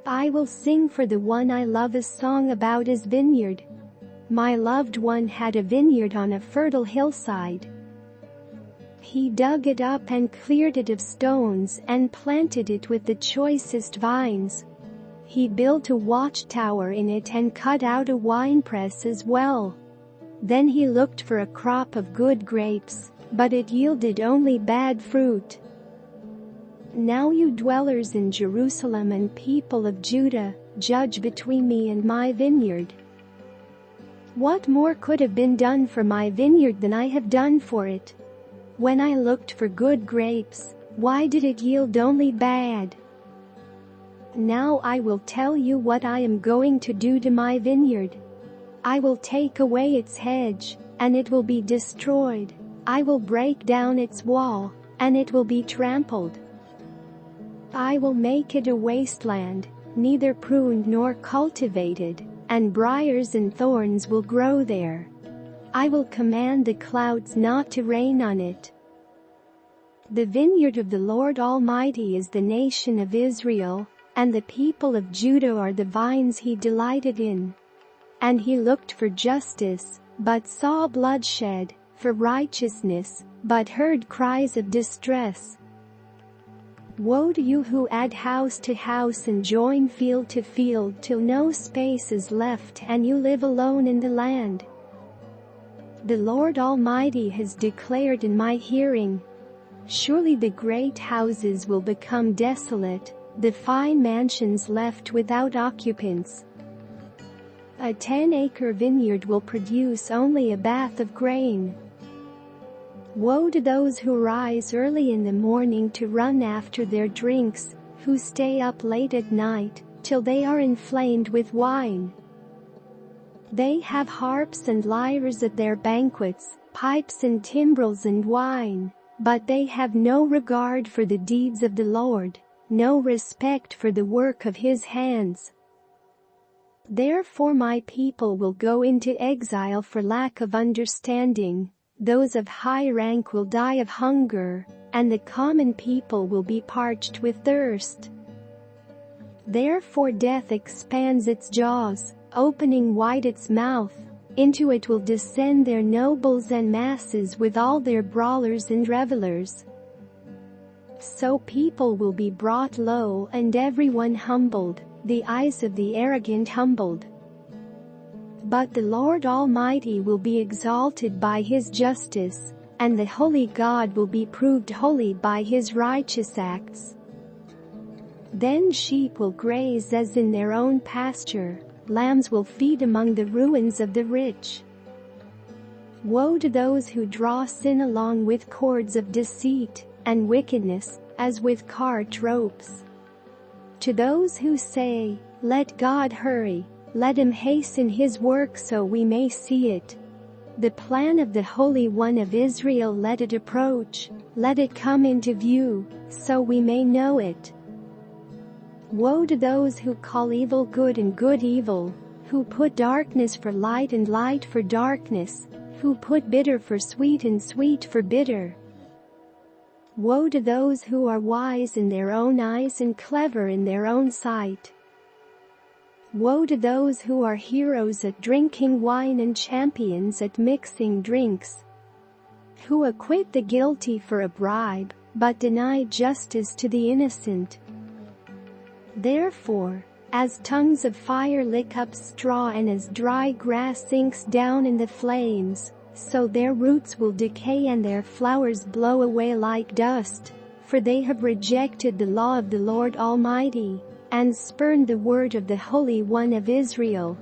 I will sing for the one I love a song about his vineyard. My loved one had a vineyard on a fertile hillside. He dug it up and cleared it of stones and planted it with the choicest vines. He built a watchtower in it and cut out a winepress as well. Then he looked for a crop of good grapes, but it yielded only bad fruit. Now you dwellers in Jerusalem and people of Judah, judge between me and my vineyard. What more could have been done for my vineyard than I have done for it? When I looked for good grapes, why did it yield only bad? Now I will tell you what I am going to do to my vineyard. I will take away its hedge, and it will be destroyed. I will break down its wall, and it will be trampled. I will make it a wasteland, neither pruned nor cultivated, and briers and thorns will grow there. I will command the clouds not to rain on it. The vineyard of the Lord Almighty is the nation of Israel, and the people of Judah are the vines he delighted in. And he looked for justice, but saw bloodshed, for righteousness, but heard cries of distress. Woe to you who add house to house and join field to field till no space is left and you live alone in the land. The Lord Almighty has declared in my hearing, surely the great houses will become desolate, the fine mansions left without occupants. A 10-acre vineyard will produce only a bath of grain. Woe to those who rise early in the morning to run after their drinks, who stay up late at night, till they are inflamed with wine. They have harps and lyres at their banquets, pipes and timbrels and wine, but they have no regard for the deeds of the Lord, no respect for the work of his hands. Therefore my people will go into exile for lack of understanding, those of high rank will die of hunger, and the common people will be parched with thirst. Therefore death expands its jaws, opening wide its mouth, into it will descend their nobles and masses with all their brawlers and revelers. So people will be brought low and everyone humbled, the eyes of the arrogant humbled. But the Lord Almighty will be exalted by his justice, and the holy God will be proved holy by his righteous acts. Then sheep will graze as in their own pasture, lambs will feed among the ruins of the rich. Woe to those who draw sin along with cords of deceit, and wickedness, as with cart ropes. To those who say, let God hurry, let him hasten his work so we may see it. The plan of the Holy One of Israel, let it approach, let it come into view, so we may know it. Woe to those who call evil good and good evil, who put darkness for light and light for darkness, who put bitter for sweet and sweet for bitter. Woe to those who are wise in their own eyes and clever in their own sight. Woe to those who are heroes at drinking wine and champions at mixing drinks, who acquit the guilty for a bribe, but deny justice to the innocent. Therefore, as tongues of fire lick up straw and as dry grass sinks down in the flames, so their roots will decay and their flowers blow away like dust, for they have rejected the law of the Lord Almighty, and spurned the word of the Holy One of Israel.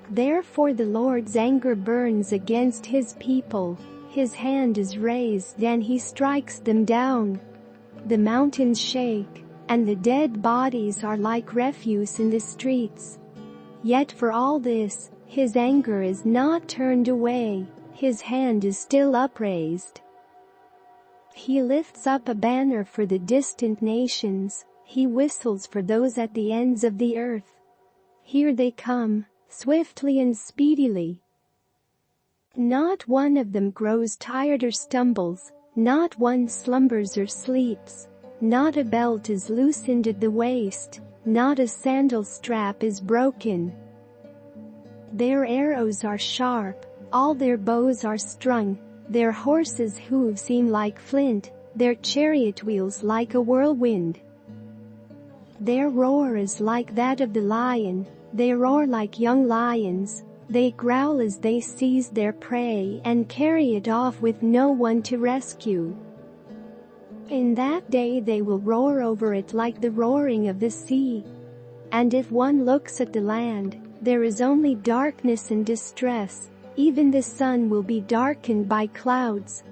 Therefore the Lord's anger burns against his people, his hand is raised and he strikes them down. The mountains shake, and the dead bodies are like refuse in the streets. Yet for all this, his anger is not turned away, his hand is still upraised. He lifts up a banner for the distant nations, he whistles for those at the ends of the earth. Here they come, swiftly and speedily. Not one of them grows tired or stumbles, not one slumbers or sleeps. Not a belt is loosened at the waist, not a sandal strap is broken. Their arrows are sharp, all their bows are strung, their horses' hooves seem like flint, their chariot wheels like a whirlwind. Their roar is like that of the lion, they roar like young lions, they growl as they seize their prey and carry it off with no one to rescue. In that day they will roar over it like the roaring of the sea. And if one looks at the land, there is only darkness and distress, even the sun will be darkened by clouds,